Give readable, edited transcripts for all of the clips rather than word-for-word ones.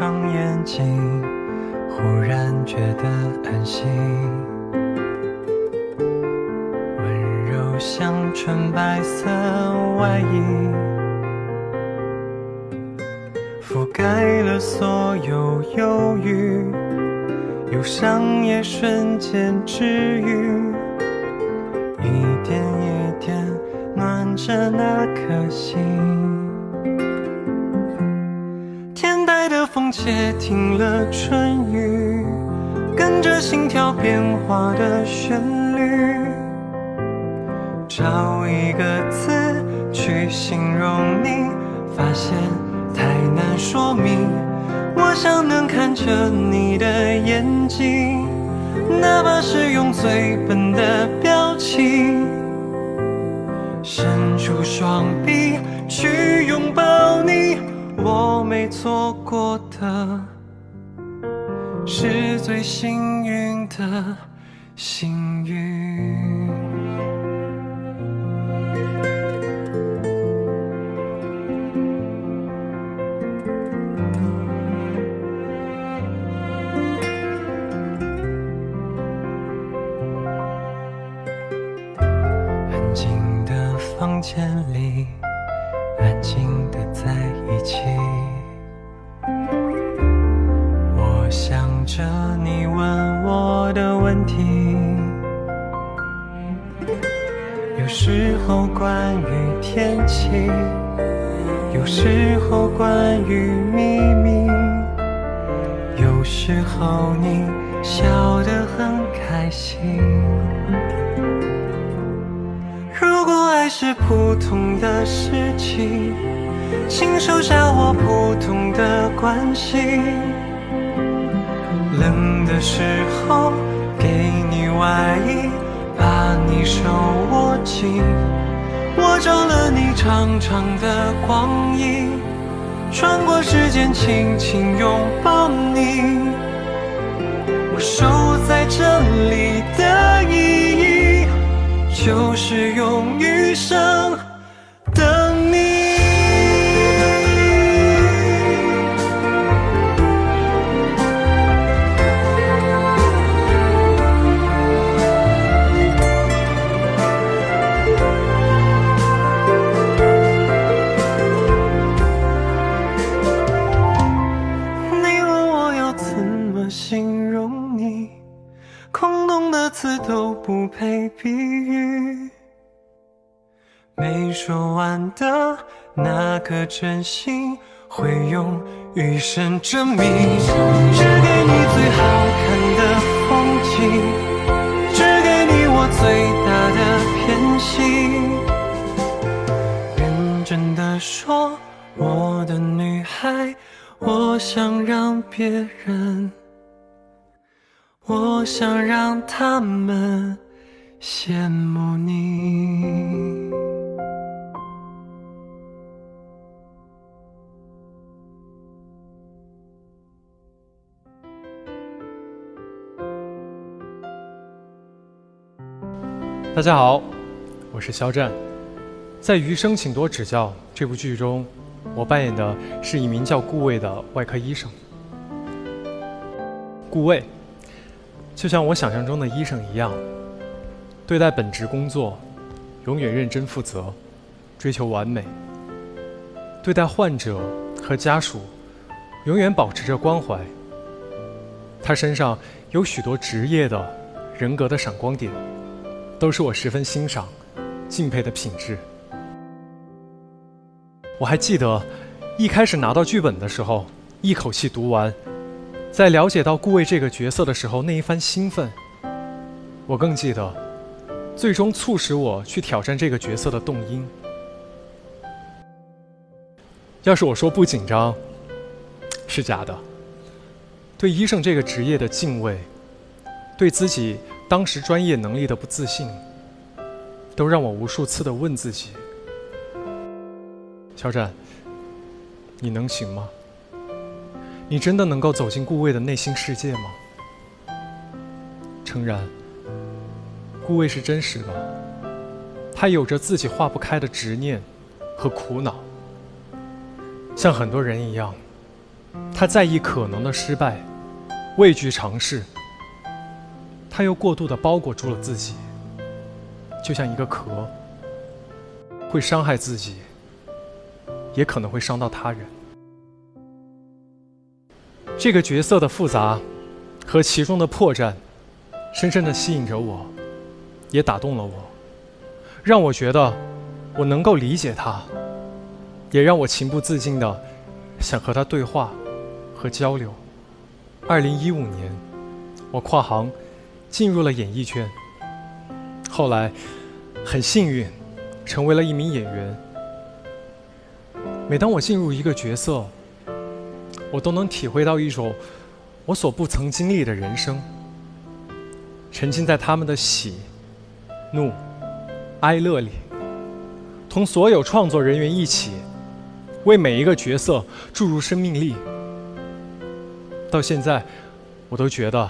上眼睛，忽然觉得安心。温柔像纯白色外衣，覆盖了所有忧郁，忧伤也瞬间治愈，一点一点暖着那颗心。天带的风窃听了春雨，跟着心跳变化的旋律，找一个字去形容你，发现太难说明。我想能看着你的眼睛，哪怕是用最笨的表情，伸出双臂去拥抱你。我没做过的，是最幸运的幸运。安静的房间里，安静的在一起，我想着你问我的问题，有时候关于天气，有时候关于秘密，有时候你笑得很开心。如果爱是普通的事情，请收下我普通的关心。冷的时候给你外衣，把你手握紧，我找了你长长的光阴，穿过时间轻轻拥抱你。我守在这里的意义，就是用余生等你。你问我要怎么形容你，空洞的词都不配比喻，没说完的那颗真心，会用余生证明。只给你最好看的风景，只给你我最大的偏心。认真的说，我的女孩，我想让别人，我想让他们羡慕你。大家好，我是肖战。在《余生，请多指教》这部剧中，我扮演的是一名叫顾魏的外科医生。顾魏就像我想象中的医生一样，对待本职工作永远认真负责，追求完美；对待患者和家属永远保持着关怀。他身上有许多职业的人格的闪光点，都是我十分欣赏敬佩的品质。我还记得一开始拿到剧本的时候，一口气读完，在了解到顾魏这个角色的时候那一番兴奋。我更记得最终促使我去挑战这个角色的动因。要是我说不紧张，是假的。对医生这个职业的敬畏，对自己当时专业能力的不自信，都让我无数次地问自己：肖战，你能行吗？你真的能够走进顾魏的内心世界吗？诚然，顾魏是真实的，他有着自己化不开的执念和苦恼，像很多人一样，他在意可能的失败，畏惧尝试，他又过度地包裹住了自己，就像一个壳，会伤害自己，也可能会伤到他人。这个角色的复杂和其中的破绽，深深地吸引着我，也打动了我，让我觉得我能够理解他，也让我情不自禁地想和他对话和交流。2015年，我跨行进入了演艺圈，后来很幸运成为了一名演员。每当我进入一个角色，我都能体会到一种我所不曾经历的人生，沉浸在他们的喜、怒、哀乐里，同所有创作人员一起为每一个角色注入生命力。到现在，我都觉得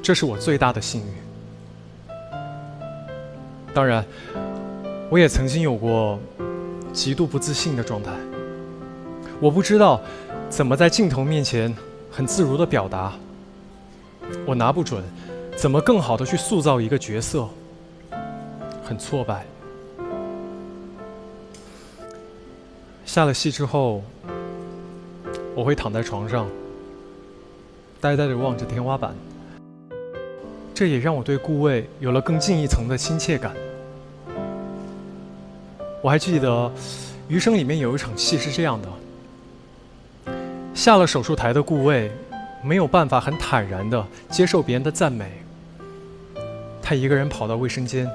这是我最大的幸运。当然，我也曾经有过极度不自信的状态，我不知道怎么在镜头面前很自如地表达，我拿不准怎么更好地去塑造一个角色，很挫败。下了戏之后，我会躺在床上，呆呆地望着天花板，这也让我对顾魏有了更进一层的亲切感。我还记得《余生》里面有一场戏是这样的：下了手术台的顾魏没有办法很坦然地接受别人的赞美，他一个人跑到卫生间，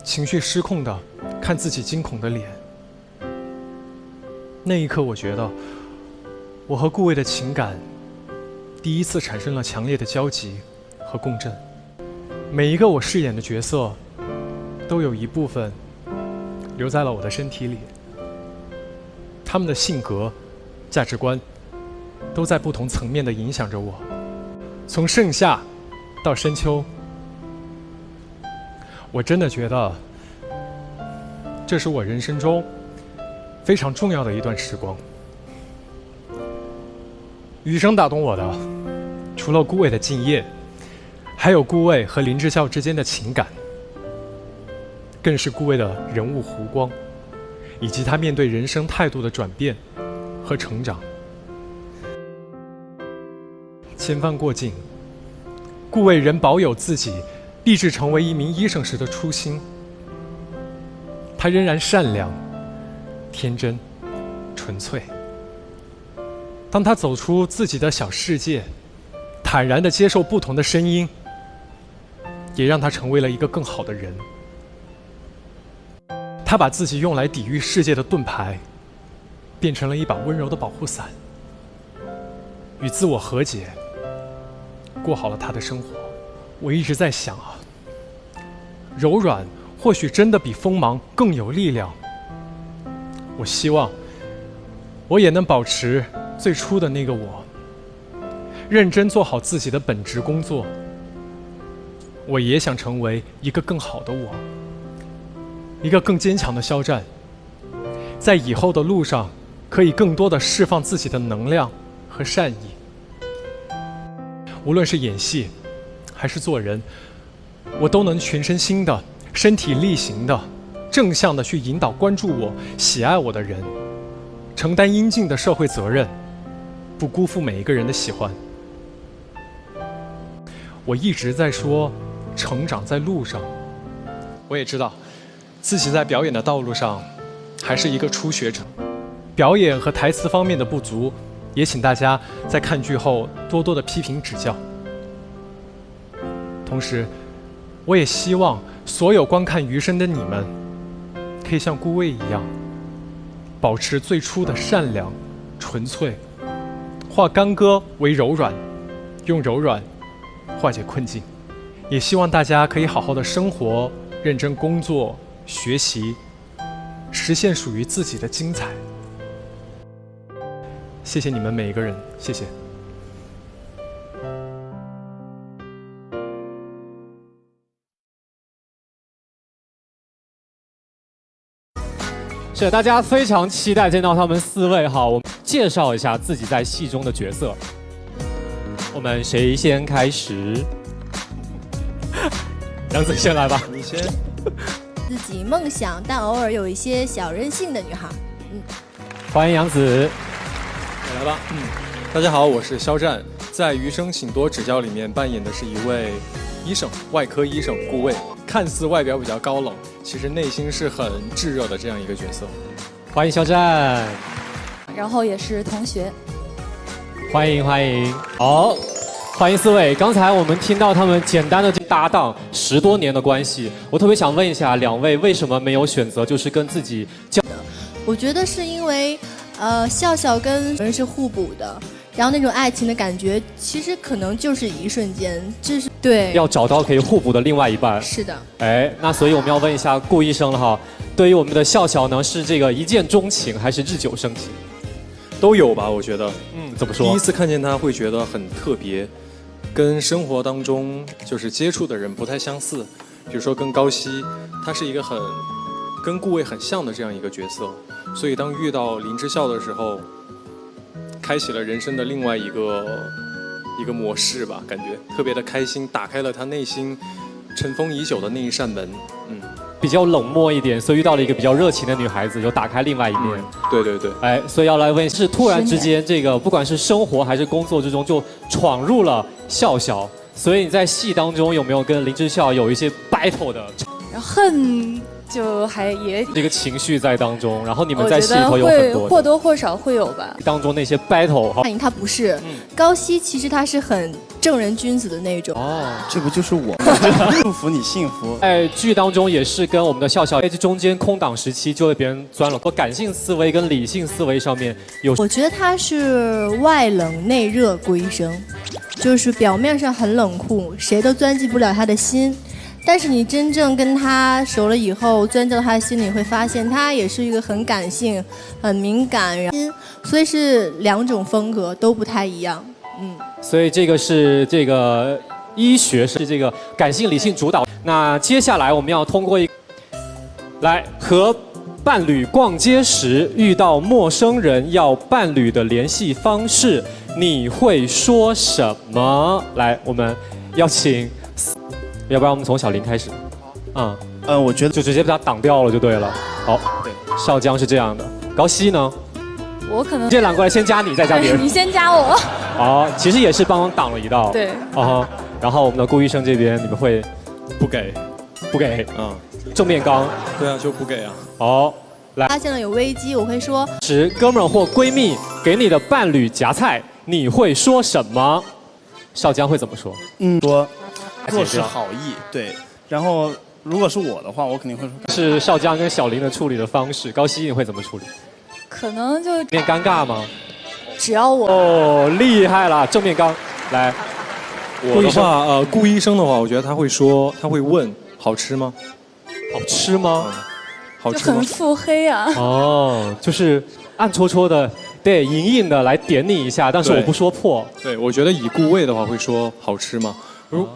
情绪失控地看自己惊恐的脸。那一刻，我觉得我和顾魏的情感第一次产生了强烈的交集和共振。每一个我饰演的角色，都有一部分留在了我的身体里，他们的性格、价值观都在不同层面地影响着我，从盛夏到深秋。我真的觉得这是我人生中非常重要的一段时光。余生打动我的，除了顾魏的敬业，还有顾魏和林志孝之间的情感，更是顾魏的人物弧光，以及他面对人生态度的转变和成长。千帆过尽，顾魏仍保有自己立志成为一名医生时的初心，他仍然善良、天真、纯粹。当他走出自己的小世界，坦然地接受不同的声音，也让他成为了一个更好的人。他把自己用来抵御世界的盾牌，变成了一把温柔的保护伞，与自我和解，过好了他的生活。我一直在想啊，柔软或许真的比锋芒更有力量。我希望我也能保持最初的那个我，认真做好自己的本职工作。我也想成为一个更好的我，一个更坚强的肖战，在以后的路上可以更多的释放自己的能量和善意。无论是演戏还是做人，我都能全身心的、身体力行的、正向的去引导关注我、喜爱我的人，承担应尽的社会责任，不辜负每一个人的喜欢。我一直在说成长在路上，我也知道自己在表演的道路上还是一个初学者，表演和台词方面的不足，也请大家在看剧后多多的批评指教。同时，我也希望所有观看《余生》的你们，可以像顾魏一样，保持最初的善良、纯粹，化干戈为柔软，用柔软化解困境。也希望大家可以好好的生活，认真工作、学习，实现属于自己的精彩。谢谢你们每一个人，谢谢。是大家非常期待见到他们4位哈，我们介绍一下自己在戏中的角色。我们谁先开始？杨子先来吧，你先。自己梦想但偶尔有一些小任性的女孩。欢迎杨子。你来吧。大家好，我是肖战，在《余生请多指教》里面扮演的是一位医生，外科医生顾魏，看似外表比较高冷，其实内心是很炙热的这样一个角色。欢迎肖战。然后也是同学。欢迎欢迎。好，欢迎4位。刚才我们听到他们简单的搭档10多年的关系，我特别想问一下2位，为什么没有选择就是跟自己我觉得是因为，笑笑跟人是互补的，然后那种爱情的感觉，其实可能就是一瞬间，就是对，要找到可以互补的另外一半。是的。哎，那所以我们要问一下顾医生了哈，对于我们的笑笑呢，是这个一见钟情还是日久生情？都有吧，我觉得。怎么说？第一次看见他会觉得很特别，跟生活当中就是接触的人不太相似。比如说跟高希，他是一个跟顾魏很像的这样一个角色，所以当遇到林之孝的时候，开启了人生的另外一个模式吧，感觉特别的开心，打开了他内心尘封已久的那一扇门。比较冷漠一点，所以遇到了一个比较热情的女孩子，就打开另外一面。对对对。哎，所以要来问，是突然之间这个不管是生活还是工作之中，就闯入了笑笑。所以你在戏当中有没有跟林之孝有一些 battle 的？然后恨就还也这个情绪在当中，然后你们在戏里头有很多或多或少会有吧。当中那些 battle， 他不是，高希其实他是很正人君子的那种。哦，这不就是我？祝福你幸福。在剧当中也是跟我们的笑笑，在这中间空档时期就被别人钻了。感性思维跟理性思维上面有，我觉得他是外冷内热顾医生，就是表面上很冷酷，谁都钻进不了他的心。但是你真正跟他熟了以后，钻到他的心里，会发现他也是一个很感性、很敏感，所以是2种风格都不太一样。所以这个是这个医学是这个感性理性主导。那接下来我们要通过来和伴侣逛街时遇到陌生人要伴侣的联系方式，你会说什么？来，我们邀请。要不然我们从小林开始，我觉得就直接被他挡掉了就对了。好，对，少江是这样的，高希呢？我可能这揽过来先加你，再加别人。你先加我。好，其实也是帮忙挡了一道。对。然后我们的顾医生这边，你们会不给？正面刚。对啊，就不给啊。好，来。发现了有危机，我会说：是哥们儿或闺蜜给你的伴侣夹菜，你会说什么？少江会怎么说？说。做是好意，对。然后，如果是我的话，我肯定会说。是少江跟小林的处理的方式，高希你会怎么处理？可能就面尴尬吗？只要我哦，厉害了，正面刚来。我的话，顾医生的话，我觉得他会问好吃吗？好吃吗？好吃吗？就很腹黑啊。哦，就是暗戳戳的，对，隐隐的来点你一下，但是我不说破。对，我觉得以顾魏的话会说好吃吗？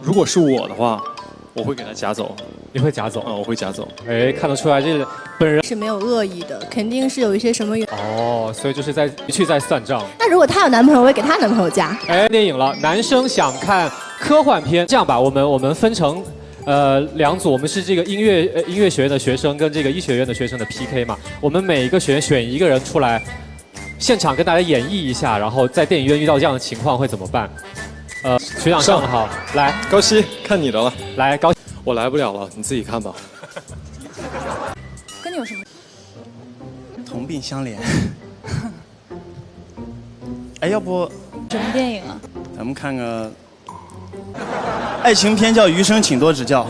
如果是我的话，我会给他夹走。你会夹走？我会夹走。哎，看得出来这本人是没有恶意的，肯定是有一些什么哦，所以就是在算账。那如果她有男朋友，我会给她男朋友夹。哎，电影了，男生想看科幻片，这样吧，我们分成2组，我们是这个音乐学院的学生跟这个医学院的学生的 PK 嘛，我们每一个学院选一个人出来，现场跟大家演绎一下，然后在电影院遇到这样的情况会怎么办？学长上好，来，高希，看你的了。来，高，我来不了了，你自己看吧。跟你有什么？同病相怜。哎，要不什么电影啊？咱们看个爱情片，叫《余生，请多指教》。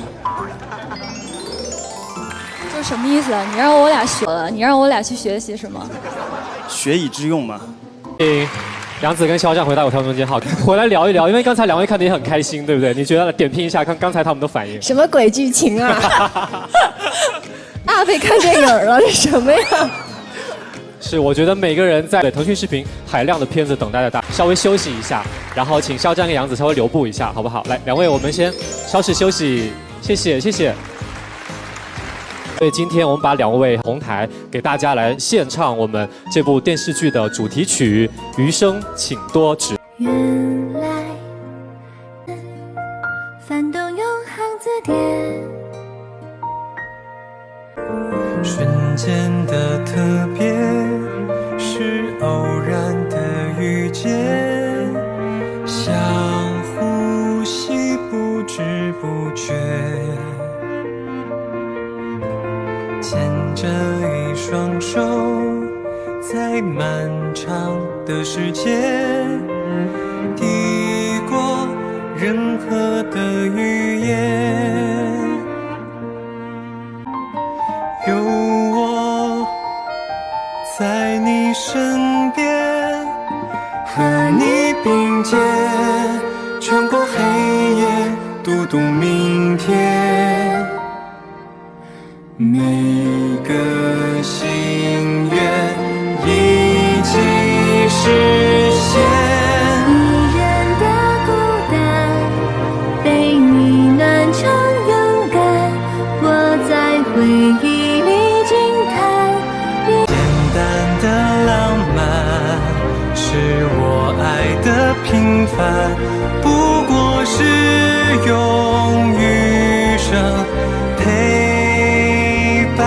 这什么意思啊？你让我俩学了，你让我俩去学习是吗？学以致用嘛。杨子跟肖战回到我们中间，好，回来聊一聊，因为刚才2位看得也很开心，对不对？你觉得点评一下，看刚才他们的反应。什么鬼剧情啊？阿飞看电影了，这什么呀？是，我觉得每个人在腾讯视频海量的片子等待着大家，稍微休息一下，然后请肖战跟杨子稍微留步一下，好不好？来，2位，我们先稍事休息，谢谢，谢谢。所以今天我们把2位同台给大家来献唱我们这部电视剧的主题曲《余生，请多指》。原来翻动永恒字典，瞬间的特别是偶然的遇见，像呼吸不知不觉，牵着一双手，在漫长的世界抵过任何的语言，有我在你身边，和你并肩，穿过黑夜，读懂明天。每个心愿一起实现。一人的孤单，被你暖成勇敢，我在回忆里惊叹。简单的浪漫是我爱的平凡，不过是用余生陪伴。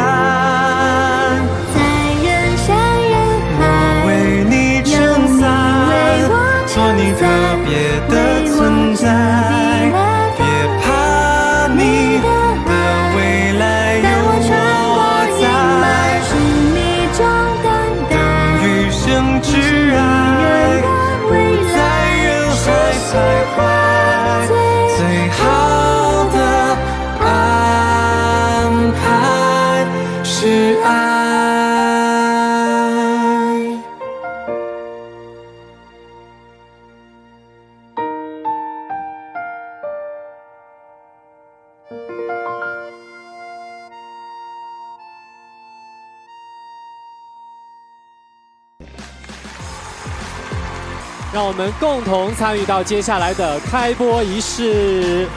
在人山人海，我为你撑伞，做你特别的存在。别怕，你的未来有我在。是你中等待，余生挚爱，不在人海徘徊。最好的安排是爱。让我们共同参与到接下来的开播仪式。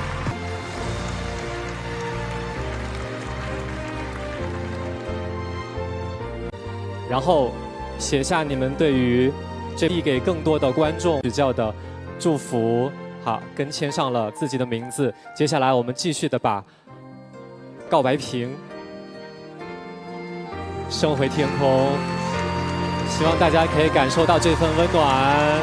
然后写下你们对于这递给更多的观众比较的祝福，好，跟签上了自己的名字。接下来我们继续的把告白瓶升回天空，希望大家可以感受到这份温暖。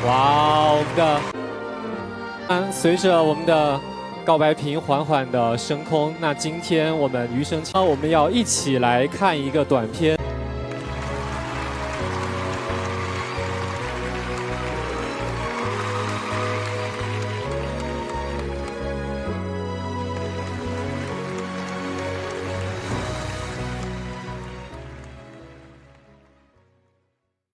哇，我们的随着我们的告白瓶缓缓的升空，那今天我们余生我们要一起来看一个短片。